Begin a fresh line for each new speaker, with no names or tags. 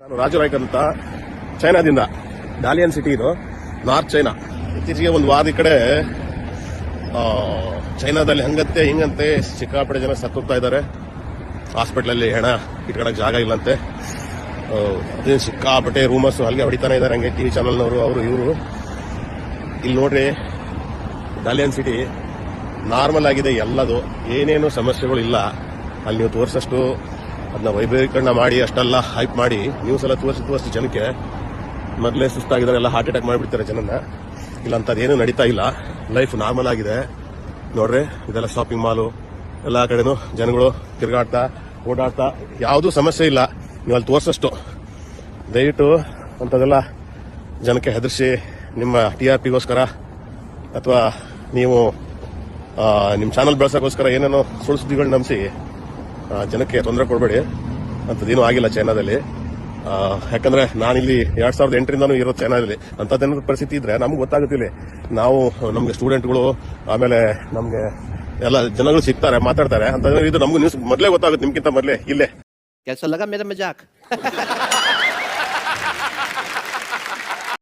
ನಾನು ರಾಜು ನಾಯ್ಕ್ ಅಂತ ಚೈನಾದಿಂದ, ಡಾಲಿಯನ್ ಸಿಟಿ ಇದು, ನಾರ್ತ್ ಚೈನಾ. ಇತ್ತೀಚೆಗೆ ಒಂದು ವಾರದ ಈ ಕಡೆ ಚೈನಾದಲ್ಲಿ ಹಂಗಂತೆ ಹಿಂಗಂತೆ ಸಿಕ್ಕಾಪಟ್ಟೆ ಜನ ಸತ್ತೋಗ್ತಾ ಇದ್ದಾರೆ. ಹಾಸ್ಪಿಟ್ಲಲ್ಲಿ ಹೆಣ ಇಟ್ಕೊಳಕ್ ಜಾಗ ಇಲ್ಲಂತೆ. ಅದೇ ಸಿಕ್ಕಾಪಟ್ಟೆ ರೂಮರ್ಸ್ ಅಲ್ಲಿಗೆ ಹೊಡಿತಾನೆ ಇದ್ದಾರೆ, ಹಂಗೆ ಟಿವಿ ಚಾನಲ್ನವರು ಅವರು ಇವರು. ಇಲ್ಲಿ ನೋಡ್ರಿ, ಡಾಲಿಯನ್ ಸಿಟಿ ನಾರ್ಮಲ್ ಆಗಿದೆ, ಎಲ್ಲದು ಏನೇನು ಸಮಸ್ಯೆಗಳು ಇಲ್ಲ. ಅಲ್ಲಿ ನೀವು ತೋರಿಸಷ್ಟು ಅದನ್ನ ವೈಭವೀಕರಣ ಮಾಡಿ ಅಷ್ಟೆಲ್ಲ ಹೈಪ್ ಮಾಡಿ ನ್ಯೂಸ್ ಎಲ್ಲ ತೋರಿಸಿ ಜನಕ್ಕೆ ಮೊದಲೇ ಸುಸ್ತಾಗಿದ್ದಾರೆ, ಎಲ್ಲ ಹಾರ್ಟ್ ಅಟ್ಯಾಕ್ ಮಾಡಿಬಿಡ್ತಾರೆ ಜನನ್ನ. ಇಲ್ಲ ಅಂತದೇನು ನಡೀತಾ ಇಲ್ಲ, ಲೈಫ್ ನಾರ್ಮಲ್ ಆಗಿದೆ. ನೋಡ್ರಿ, ಇದೆಲ್ಲ ಶಾಪಿಂಗ್ ಮಾಲು, ಎಲ್ಲ ಕಡೆನೂ ಜನಗಳು ತಿರುಗಾಡ್ತಾ ಓಡಾಡ್ತಾ, ಯಾವುದೂ ಸಮಸ್ಯೆ ಇಲ್ಲ. ನೀವು ಅಲ್ಲಿ ತೋರಿಸಷ್ಟು ದಯವಿಟ್ಟು ಅಂಥದ್ದೆಲ್ಲ ಜನಕ್ಕೆ ಹೆದರ್ಸಿ ನಿಮ್ಮ TRPಗೋಸ್ಕರ ಅಥವಾ ನೀವು ನಿಮ್ಮ ಚಾನಲ್ ಬೆಳೆಸೋಕ್ಕೋಸ್ಕರ ಏನೇನೋ ಸುಳ್ಳು ಸುದ್ದಿಗಳು ನಂಬಿಸಿ ಜನಕ್ಕೆ ತೊಂದರೆ ಕೊಡಬೇಡಿ. ಅಂಥದ್ದೇನೂ ಆಗಿಲ್ಲ ಚೈನಾದಲ್ಲಿ. ಯಾಕಂದ್ರೆ ನಾನಿಲ್ಲಿ 2008ರಿಂದನೂ ಇರೋ ಚೈನಾದಲ್ಲಿ. ಅಂಥದ್ದೇನೋ ಪರಿಸ್ಥಿತಿ ಇದ್ರೆ ನಮ್ಗೆ ಗೊತ್ತಾಗುತ್ತಿಲ್ಲ. ನಾವು ನಮ್ಗೆ ಸ್ಟೂಡೆಂಟ್ಗಳು ಆಮೇಲೆ ನಮ್ಗೆ ಎಲ್ಲ ಜನಗಳು ಸಿಗ್ತಾರೆ, ಮಾತಾಡ್ತಾರೆ. ಅಂತ ಇದು ನಮಗೂ ನ್ಯೂಸ್ ಮೊದಲೇ ಗೊತ್ತಾಗುತ್ತೆ, ನಿಮ್ಗಿಂತ ಮೊದಲೇ ಇಲ್ಲೇ.
कैसा लगा मेरा मजाक?